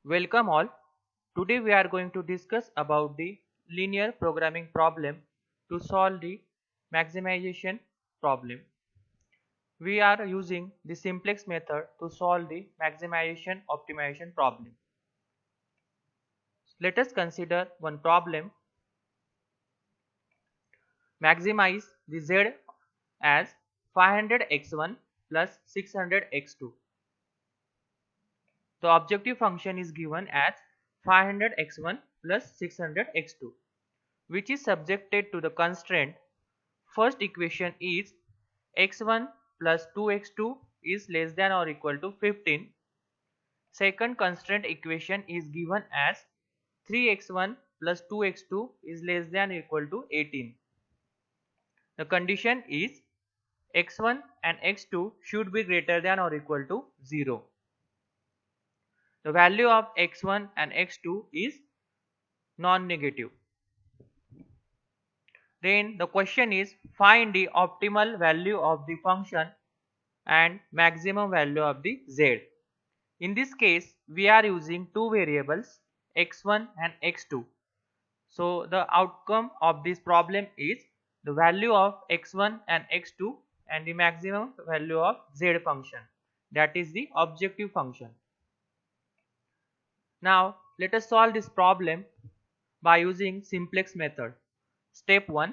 Welcome all. Today we are going to discuss about the linear programming problem to solve the maximization problem. We are using the simplex method to solve the maximization optimization problem. Let us consider one problem. Maximize the z as 500x1 plus 600x2. The objective function is given as 500x1 plus 600x2, which is subjected to the constraint. First equation is x1 plus 2x2 is less than or equal to 15. Second constraint equation is given as 3x1 plus 2x2 is less than or equal to 18. The condition is x1 and x2 should be greater than or equal to 0. The value of x1 and x2 is non-negative. Then the question is find the optimal value of the function and maximum value of the z. In this case we are using two variables x1 and x2. So the outcome of this problem is the value of x1 and x2 and the maximum value of z function, that is the objective function. Now let us solve this problem by using simplex method. Step 1.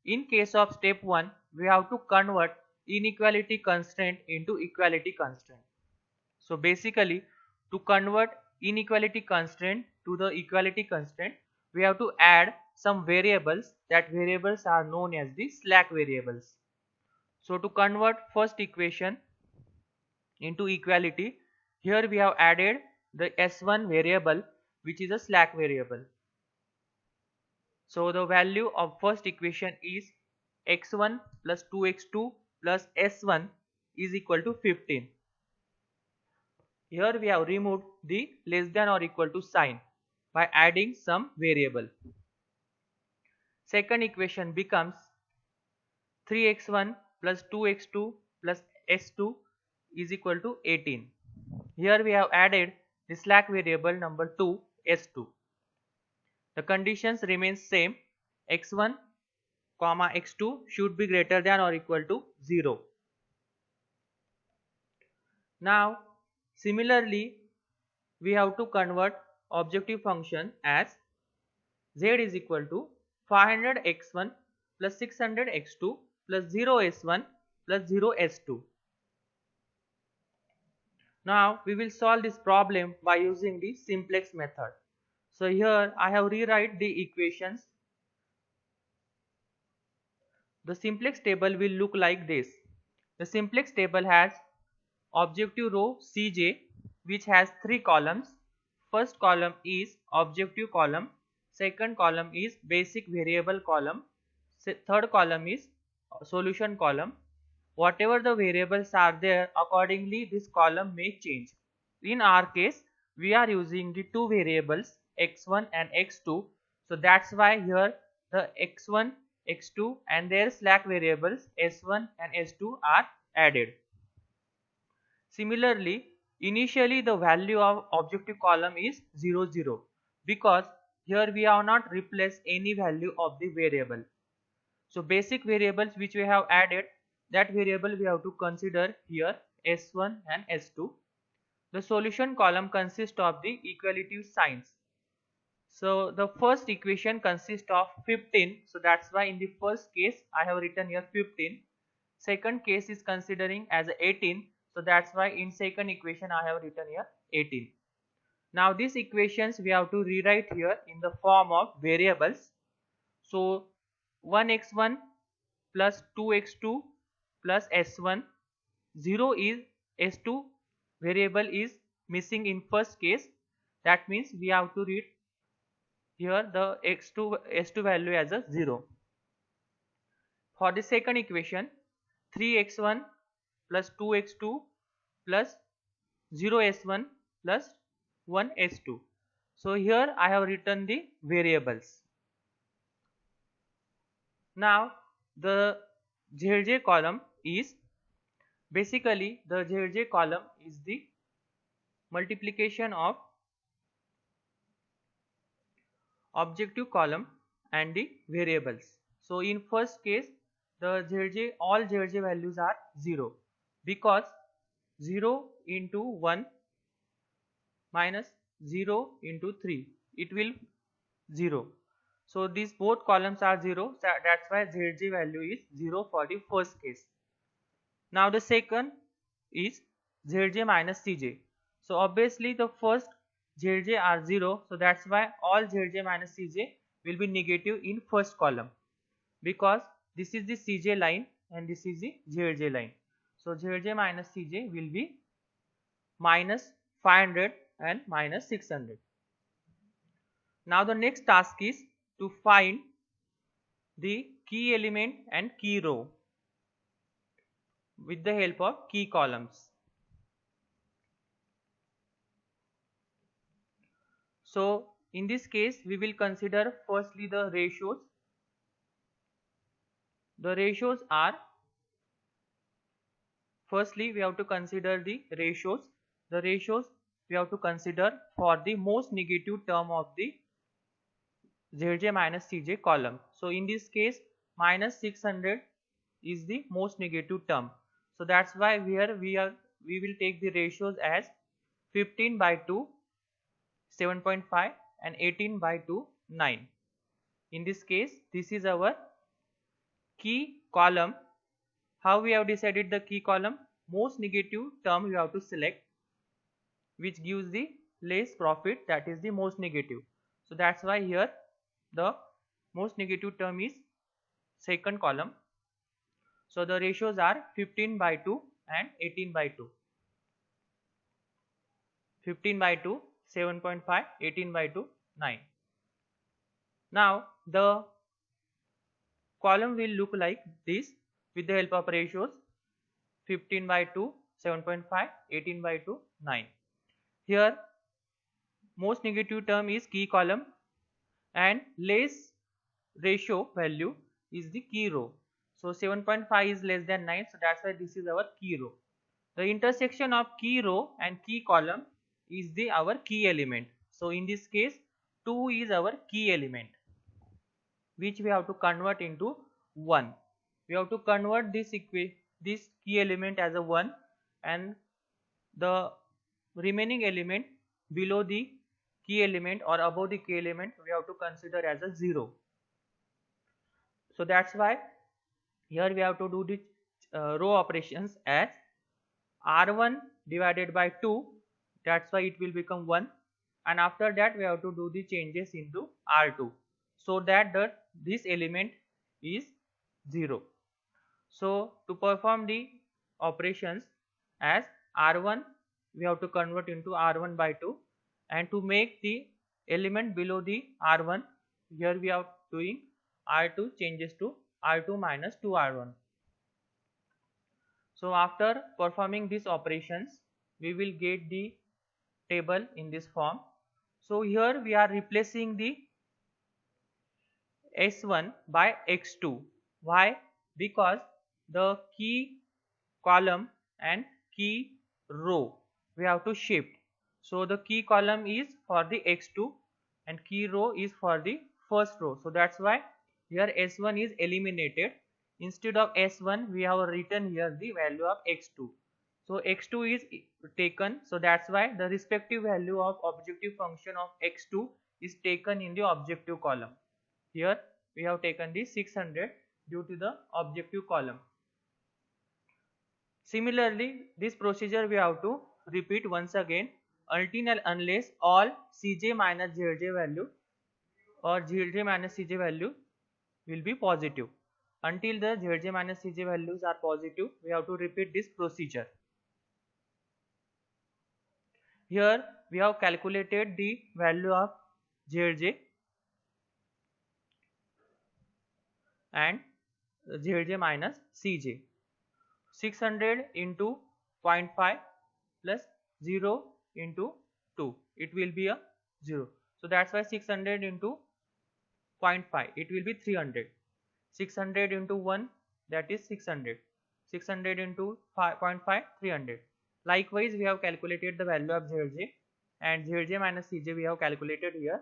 In case of step 1, we have to convert inequality constraint into equality constraint. So basically, to convert inequality constraint to the equality constraint, we have to add some variables. That variables are known as the slack variables. So to convert first equation into equality, here we have added the s1 variable, which is a slack variable. So the value of first equation is x1 plus 2x2 plus s1 is equal to 15. Here we have removed the less than or equal to sign by adding some variable. Second equation becomes 3x1 plus 2x2 plus s2 is equal to 18. Here we have added the slack variable number 2, s2. The conditions remain same. x1 comma x2 should be greater than or equal to 0. Now similarly we have to convert objective function as z is equal to 500x1 plus 600x2 plus 0s1 plus 0s2. Now we will solve this problem by using the simplex method. So here I have rewrite the equations. The simplex table will look like this. The simplex table has objective row Cj, which has 3 columns. First column is objective column, second column is basic variable column, third column is solution column. Whatever the variables are there, accordingly this column may change. In our case we are using the two variables x1 and x2, so that's why here the x1, x2 and their slack variables s1 and s2 are added. Similarly, initially the value of objective column is 0 0 because here we have not replaced any value of the variable. So basic variables which we have added, that variable we have to consider here s1 and s2. The solution column consists of the equality signs. So the first equation consists of 15, so that's why in the first case I have written here 15. Second case is considering as 18, so that's why in second equation I have written here 18. Now these equations we have to rewrite here in the form of variables. So 1x1 plus 2x2 plus s1, 0 is s2 variable is missing in first case, that means we have to read here the s2 value as a 0. For the second equation 3x1 plus 2x2 plus 0s1 plus 1s2. So here I have written the variables. Now the zj column is basically the zj column is the multiplication of objective column and the variables. So in first case, the ZJ, all ZJ values are 0, because 0 into 1 minus 0 into 3, it will 0. So these both columns are 0, so that's why ZJ value is 0 for the first case. Now the second is ZJ minus CJ. So obviously the first ZJ are 0, so that's why all ZJ minus CJ will be negative in first column, because this is the CJ line and this is the ZJ line. So ZJ minus CJ will be minus 500 and minus 600. Now the next task is to find the key element and key row with the help of key columns. So in this case, we will consider firstly the ratios. The ratios are, firstly we have to consider the ratios. The ratios we have to consider for the most negative term of the ZJ minus CJ column. So in this case, minus 600 is the most negative term. So that's why here we will take the ratios as 15 by 2, 7.5 and 18 by 2, 9. In this case, this is our key column. How we have decided the key column? Most negative term you have to select, which gives the less profit, that is the most negative. So that's why here the most negative term is second column. So the ratios are 15 by 2 and 18 by 2. 15 by 2, 7.5, 18 by 2, 9. Now the column will look like this with the help of ratios: 15 by 2, 7.5, 18 by 2, 9. Here most negative term is key column and less ratio value is the key row. So 7.5 is less than 9, so that's why this is our key row. The intersection of key row and key column is our key element. So in this case, 2 is our key element, which we have to convert into 1. We have to convert this key element as a 1, and the remaining element below the key element or above the key element we have to consider as a 0. So that's why here we have to do the row operations as R1 divided by 2, that's why it will become 1, and after that we have to do the changes into R2, so that this element is 0. So to perform the operations as R1, we have to convert into R1 by 2, and to make the element below the R1, here we are doing R2 changes to R2 minus 2R1. So after performing these operations, we will get the table in this form. So here we are replacing the S1 by X2. Why? Because the key column and key row we have to shift. So the key column is for the X2 and key row is for the first row. So that's why here S1 is eliminated. Instead of S1, we have written here the value of X2. So X2 is taken. So that's why the respective value of objective function of X2 is taken in the objective column. Here we have taken the 600 due to the objective column. Similarly, this procedure we have to repeat once again until unless all Cj minus Zj value or Zj minus Cj value will be positive. Until the Zj minus Cj values are positive, we have to repeat this procedure. Here we have calculated the value of Zj and Zj minus Cj. 600 into 0.5 plus 0 into 2, it will be a 0. So that's why 600 into 0.5, it will be 300. 600 into 1, that is 600. 600 into 0.5, 300. Likewise, we have calculated the value of Zj, and Zj minus Cj we have calculated here.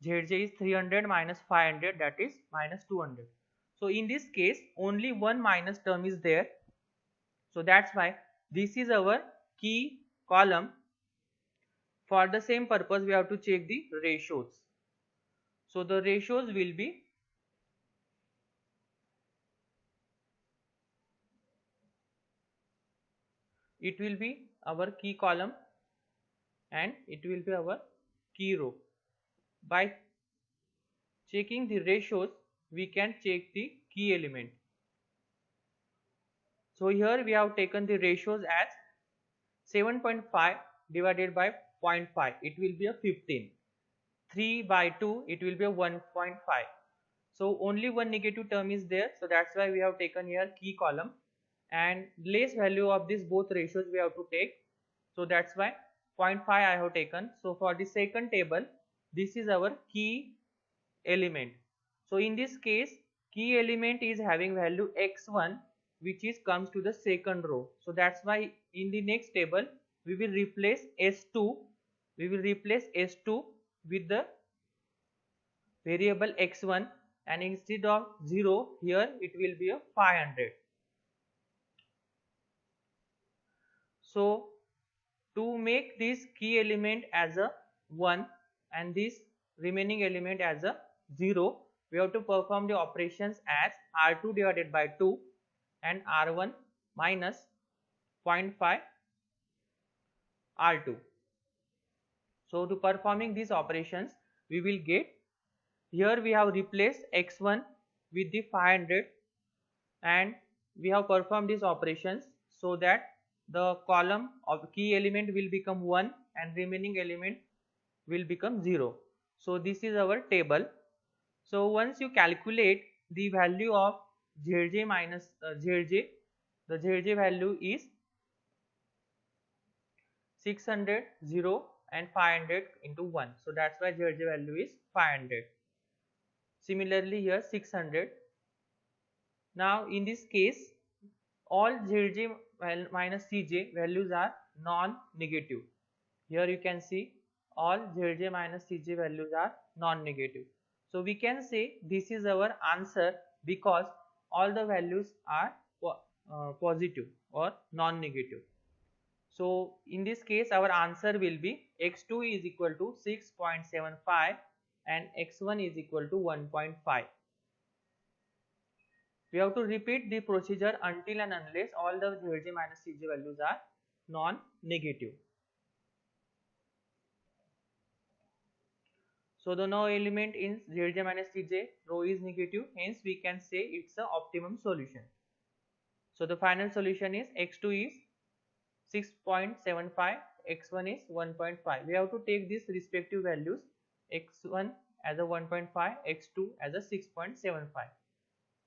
Zj is 300 minus 500, that is minus 200. So in this case only one minus term is there, so that's why this is our key column. For the same purpose we have to check the ratios. So the ratios will be our key column and it will be our key row. By checking the ratios we can check the key element. So here we have taken the ratios as 7.5 divided by 0.5, it will be a 15. 3 by 2, it will be a 1.5. So only one negative term is there, so that's why we have taken here key column, and less value of these both ratios we have to take, so that's why 0.5 I have taken. So for the second table, this is our key element. So in this case key element is having value x1, which is comes to the second row. So that's why in the next table we will replace s2 with the variable x1, and instead of 0 here it will be a 500. So to make this key element as a 1 and this remaining element as a 0, we have to perform the operations as r2 divided by 2 and r1 minus 0.5 r2. So to performing these operations we will get, here we have replaced x1 with the 500 and we have performed these operations so that the column of key element will become 1 and remaining element will become 0. So this is our table. So once you calculate the value of Zj minus Zj, the Zj value is 600, 0 and 500 into 1. So that's why Zj value is 500. Similarly here 600. Now in this case all Zj minus Cj values are non-negative. Here you can see all Zj minus Cj values are non-negative. So we can say this is our answer because all the values are positive or non-negative. So in this case our answer will be x2 is equal to 6.75 and x1 is equal to 1.5. We have to repeat the procedure until and unless all the Zj minus Cj values are non-negative. So the no element in Zj minus Cj row is negative, hence we can say it's the optimum solution. So the final solution is x2 is 6.75, x1 is 1.5. We have to take these respective values, x1 as a 1.5, x2 as a 6.75.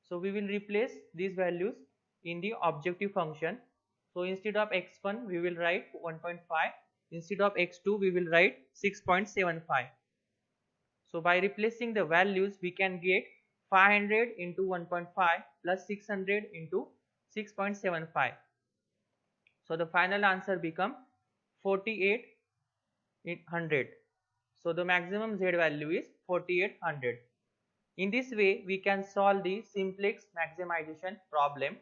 So we will replace these values in the objective function. So instead of x1 we will write 1.5, instead of x2 we will write 6.75. So by replacing the values we can get 500 into 1.5 plus 600 into 6.75. So the final answer become 4800. So the maximum Z value is 4800. In this way we can solve the simplex maximization problem.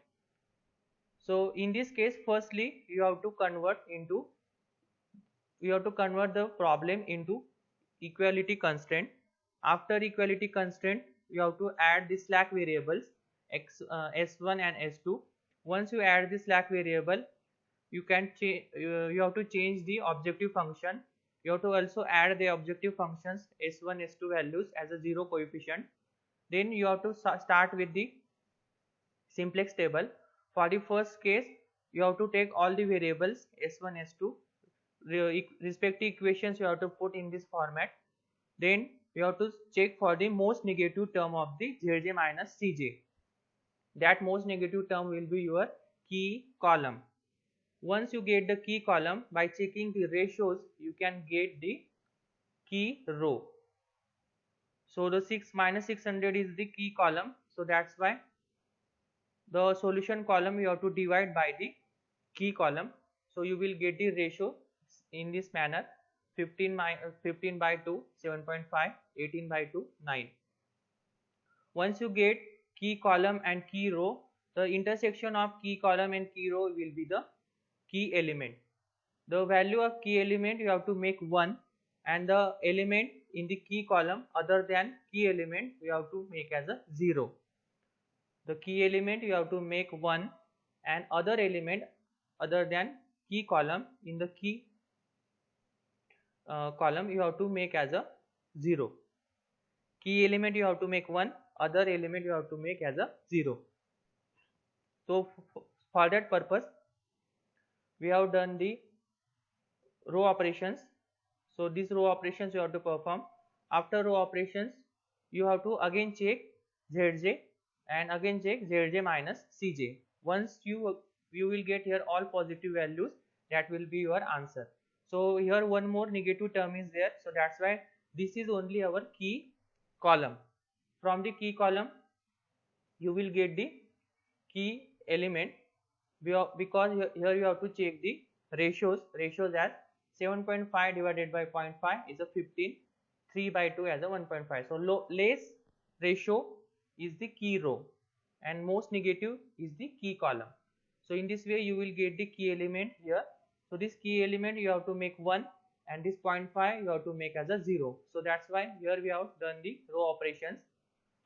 So in this case firstly you have to convert the problem into equality constraint. After equality constraint you have to add the slack variables s1 and s2. Once you add the slack variable you have to change the objective function. You have to also add the objective functions s1 s2 values as a 0 coefficient. Then you have to start with the simplex table. For the first case you have to take all the variables s1 s2, respective equations you have to put in this format. Then you have to check for the most negative term of the Zj minus Cj. That most negative term will be your key column. Once you get the key column, by checking the ratios you can get the key row. So the 600 is the key column, so that's why the solution column you have to divide by the key column. So you will get the ratio in this manner. 15 by 2, 7.5, 18 by 2, 9. Once you get key column and key row, the intersection of key column and key row will be the key element. The value of key element you have to make 1, and the element in the key column other than key element you have to make as a 0. The key element you have to make 1, and other element other than key column in the key column you have to make as a 0. Key element you have to make 1, other element you have to make as a 0. So for that purpose we have done the row operations. So these row operations you have to perform. After row operations you have to again check Zj and again check Zj minus Cj. Once you will get here all positive values, that will be your answer. So here one more negative term is there, so that's why this is only our key column. From the key column you will get the key element, because here you have to check the ratios as 7.5 divided by 0.5 is a 15, 3 by 2 as a 1.5. so less ratio is the key row and most negative is the key column. So in this way you will get the key element here. So this key element you have to make 1, and this 0.5 you have to make as a 0. So that's why here we have done the row operations.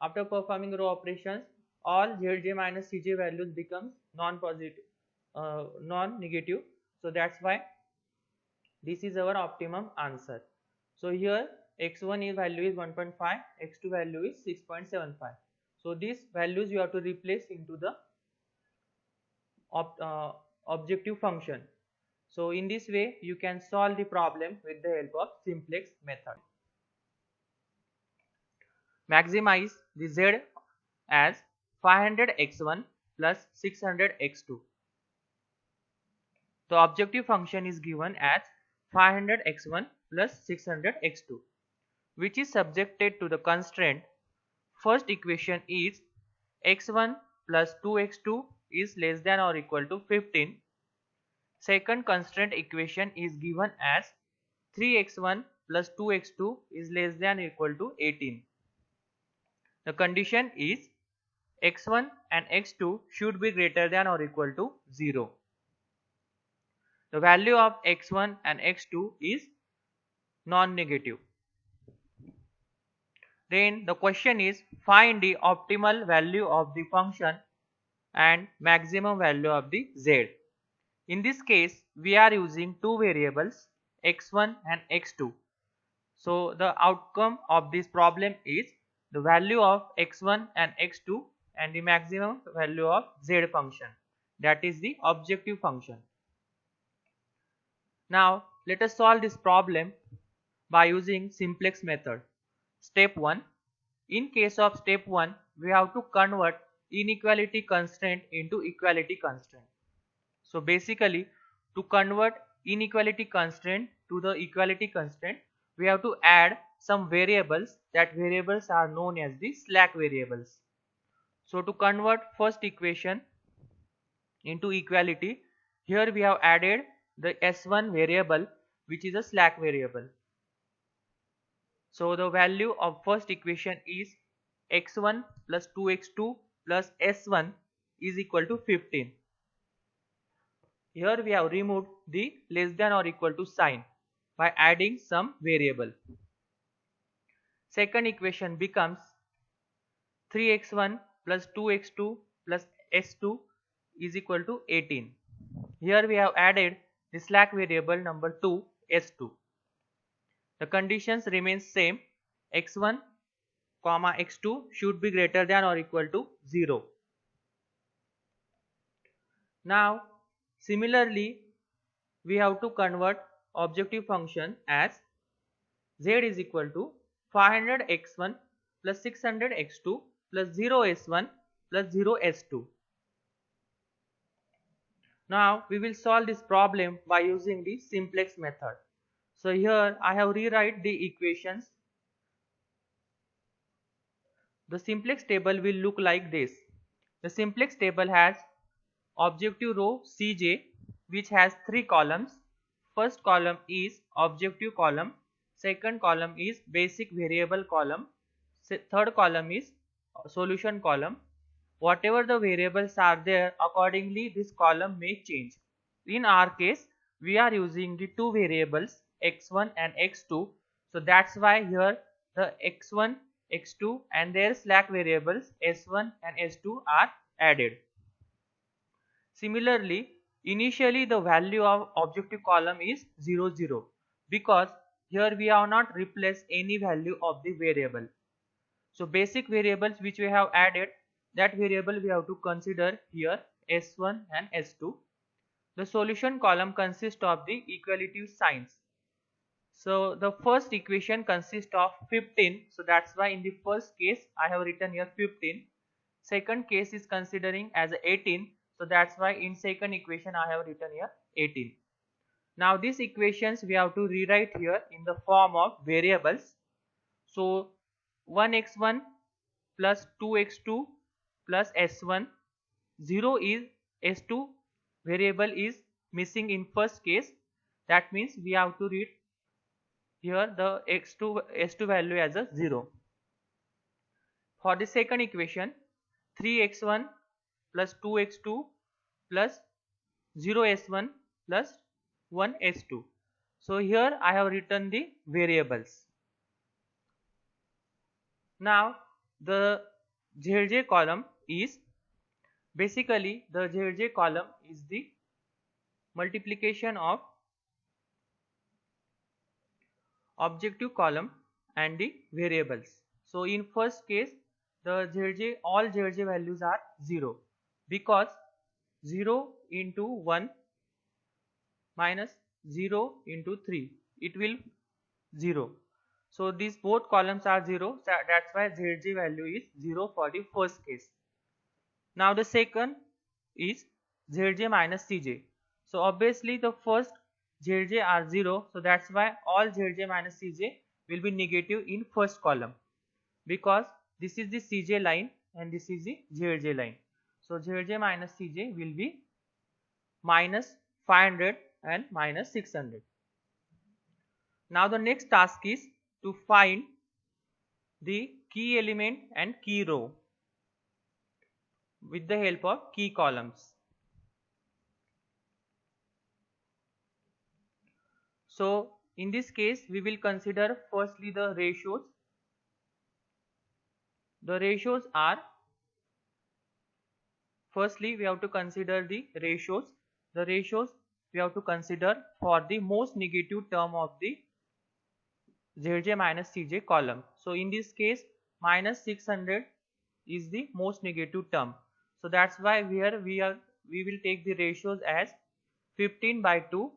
After performing row operations, all Zj minus Cj values becomes non-positive, non-negative. So that's why this is our optimum answer. So here x1 value is 1.5, x2 value is 6.75. So these values you have to replace into the objective function. So in this way you can solve the problem with the help of simplex method. Maximize the z as 500x1 plus 600x2. The objective function is given as 500x1 plus 600x2, which is subjected to the constraint. First equation is x1 plus 2x2 is less than or equal to 15. Second constraint equation is given as 3x1 plus 2x2 is less than or equal to 18. The condition is x1 and x2 should be greater than or equal to 0. The value of x1 and x2 is non-negative. Then the question is find the optimal value of the function and maximum value of the z. In this case we are using two variables x1 and x2. So the outcome of this problem is the value of x1 and x2 and the maximum value of z function, that is the objective function. Now let us solve this problem by using simplex method. Step 1. In case of step 1 we have to convert inequality constraint into equality constraint. So basically to convert inequality constraint to the equality constraint we have to add some variables. That variables are known as the slack variables. So to convert first equation into equality, here we have added the s1 variable, which is a slack variable. So the value of first equation is x1 plus 2x2 plus s1 is equal to 15. Here we have removed the less than or equal to sign by adding some variable. Second equation becomes 3x1 plus 2x2 plus s2 is equal to 18. Here we have added the slack variable number 2, s2. The conditions remain same. x1 comma x2 should be greater than or equal to 0. Now similarly we have to convert objective function as z is equal to 500x1 plus 600x2 plus 0s1 plus 0s2. Now we will solve this problem by using the simplex method. So here I have rewrite the equations. The simplex table will look like this. The simplex table has objective row Cj, which has 3 columns, first column is objective column, second column is basic variable column, third column is solution column. Whatever the variables are there, accordingly this column may change. In our case, we are using the two variables x1 and x2, so that's why here the x1, x2 and their slack variables s1 and s2 are added. Similarly, initially the value of objective column is 0 0 because here we have not replaced any value of the variable. So basic variables which we have added, that variable we have to consider here s1 and s2. The solution column consists of the equality signs. So the first equation consists of 15, so that's why in the first case I have written here 15. Second case is considering as 18, so that's why in second equation I have written here 18. Now these equations we have to rewrite here in the form of variables. So 1x1 plus 2x2 plus s1, 0 is s2 variable is missing in first case, that means we have to read here the s2 value as a 0. For the second equation, 3x1 plus 2x2 plus 0s1 plus 1s2. So here I have written the variables. Now the ZJ column is basically the ZJ column is the multiplication of objective column and the variables. So in first case the ZJ, all ZJ values are 0 because 0 into 1 minus 0 into 3, it will 0. So these both columns are 0, so that's why ZJ value is 0 for the first case. Now the second is ZJ minus CJ. So obviously the first ZJ are 0, so that's why all ZJ minus CJ will be negative in first column because this is the CJ line and this is the ZJ line. So ZJ minus CJ will be minus 500 and minus 600. Now the next task is to find the key element and key row with the help of key columns. So in this case we will consider firstly the ratios. The ratios are, firstly we have to consider the ratios. The ratios we have to consider for the most negative term of the ZJ minus CJ column. So in this case minus 600 is the most negative term. So that's why here we will take the ratios as 15 by 2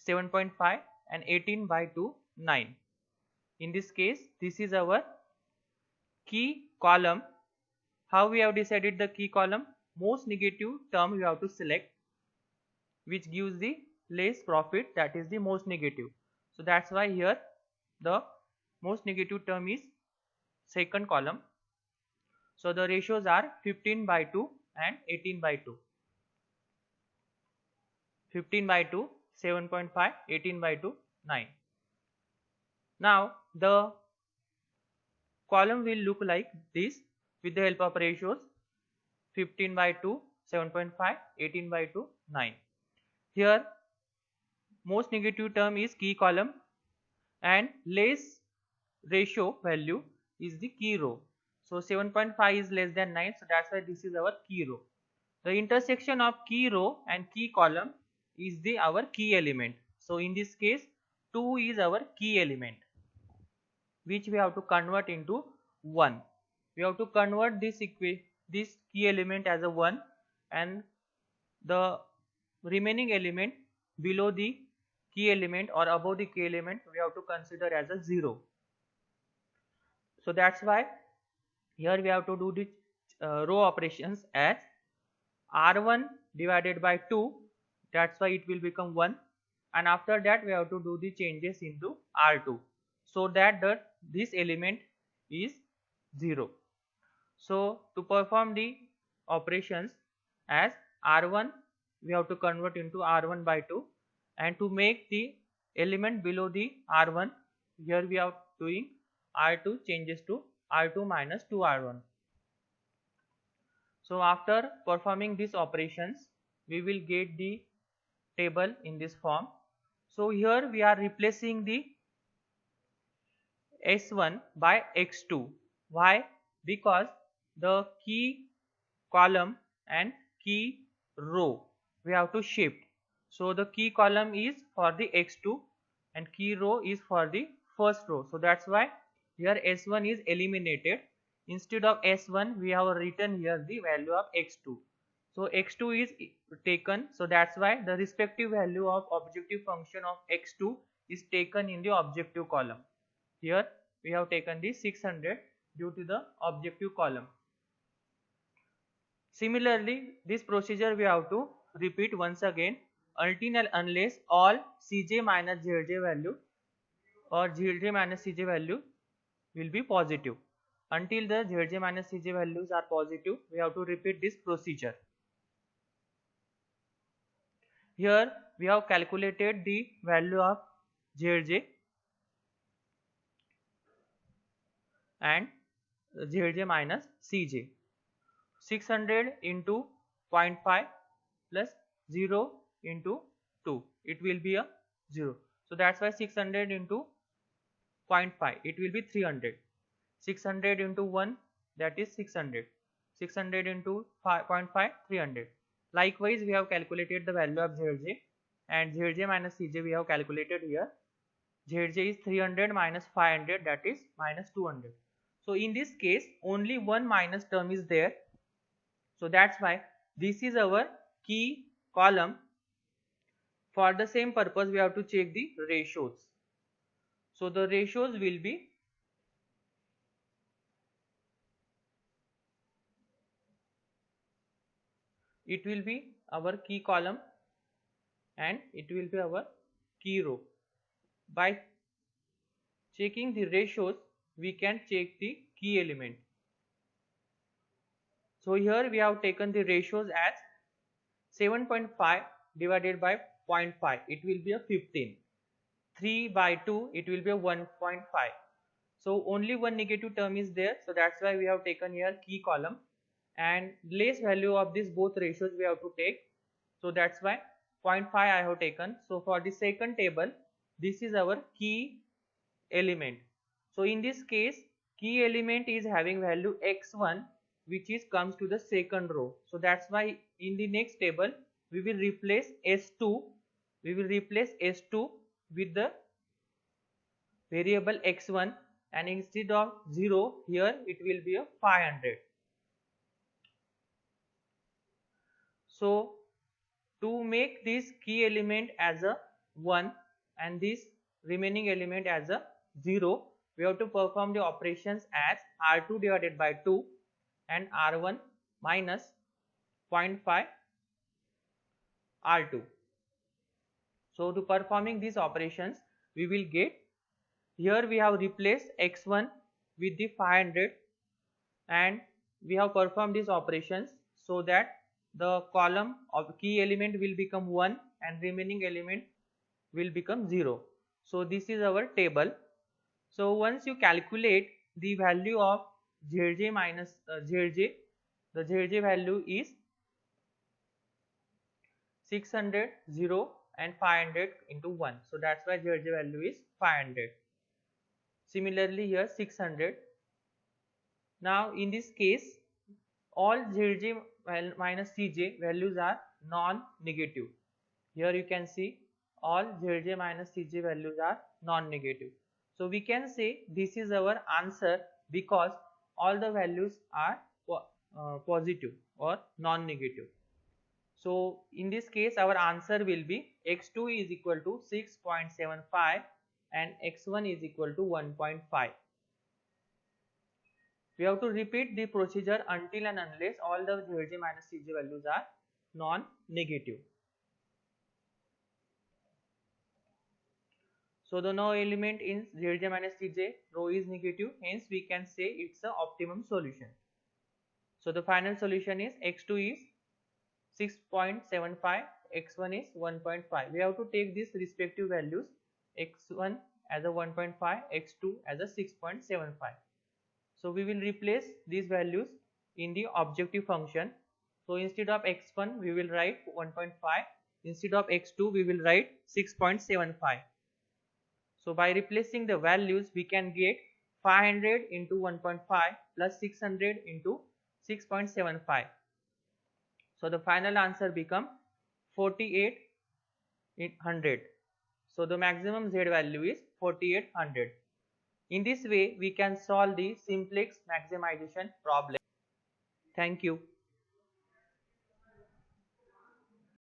7.5 and 18 by 2 9. In this case this is our key column. How we have decided the key column? Most negative term we have to select which gives the less profit, that is the most negative. So that's why here the most negative term is second column. So the ratios are 15 by 2 and 18 by 2. 15 by 2 7.5, 18 by 2 9. Now the column will look like this with the help of ratios 15 by 2 7.5, 18 by 2 9. Here most negative term is key column and less ratio value is the key row. So 7.5 is less than 9, so that's why this is our key row. The intersection of key row and key column is our key element. So in this case 2 is our key element which we have to convert into 1. We have to convert this key element as a 1 and the remaining element below the key element or above the key element we have to consider as a 0. So that's why here we have to do the row operations as R1 divided by 2, that's why it will become 1, and after that we have to do the changes into R2 so that this element is 0. So to perform the operations as R1 we have to convert into R1 by 2 and to make the element below the R1, here we are doing R2 changes to R2 minus 2R1. So after performing these operations, we will get the table in this form. So here we are replacing the S1 by X2. Why? Because the key column and key row we have to shift. So the key column is for the X2 and key row is for the first row. So that's why here S1 is eliminated. Instead of S1 we have written here the value of X2. So X2 is taken, so that's why the respective value of objective function of X2 is taken in the objective column. Here we have taken the 600 due to the objective column. Similarly, this procedure we have to repeat once again until and unless all Cj minus Zj value or Zj minus Cj value will be positive. Until the Zj minus Cj values are positive, we have to repeat this procedure. Here we have calculated the value of Zj and Zj minus Cj. 600 into 0.5 plus 0 into 2, it will be a 0. So that's why 600 into 0.5, it will be 300. 600 into 1, that is 600. 600 into 0.5, 300. Likewise, we have calculated the value of Zj and Zj minus Cj we have calculated here. Zj is 300 minus 500, that is minus 200. So in this case, only one minus term is there. So that's why this is our key column. For the same purpose, we have to check the ratios. So the ratios will be our key column and it will be our key row. By checking the ratios, we can check the key element. So here we have taken the ratios as 7.5 divided by 0.5, it will be a 15. 3 by 2, it will be a 1.5. So only one negative term is there, so that's why we have taken here key column, and less value of this both ratios we have to take. So that's why 0.5 I have taken. So for the second table, this is our key element. So in this case, key element is having value x1, which is comes to the second row. So that's why in the next table we will replace s2. We will replace s2 with the variable x1, and instead of 0 here it will be a 500. So to make this key element as a 1 and this remaining element as a 0, we have to perform the operations as R2 divided by 2 and R1 minus 0.5 R2. So to performing these operations, we will get, here we have replaced x1 with the 500 and we have performed these operations so that the column of key element will become 1 and remaining element will become 0. So this is our table. So once you calculate the value of Zj minus Zj, the Zj value is 600, 0 and 500 into 1. So that's why Zj value is 500. Similarly here 600. Now in this case, all Zj minus Cj values are non-negative. Here you can see all Zj minus Cj values are non-negative. So we can say this is our answer because all the values are positive or non-negative. So in this case our answer will be x2 is equal to 6.75 and x1 is equal to 1.5. We have to repeat the procedure until and unless all the Zj minus Cj values are non-negative. So the no element in Zj minus Cj row is negative, hence we can say it's the optimum solution. So the final solution is x2 is 6.75, x1 is 1.5. We have to take these respective values, x1 as a 1.5, x2 as a 6.75. So we will replace these values in the objective function. So instead of x1 we will write 1.5, instead of x2 we will write 6.75. So by replacing the values we can get 500 into 1.5 plus 600 into 6.75. So the final answer become 4800. So the maximum z value is 4800. In this way we can solve the simplex maximization problem. Thank you.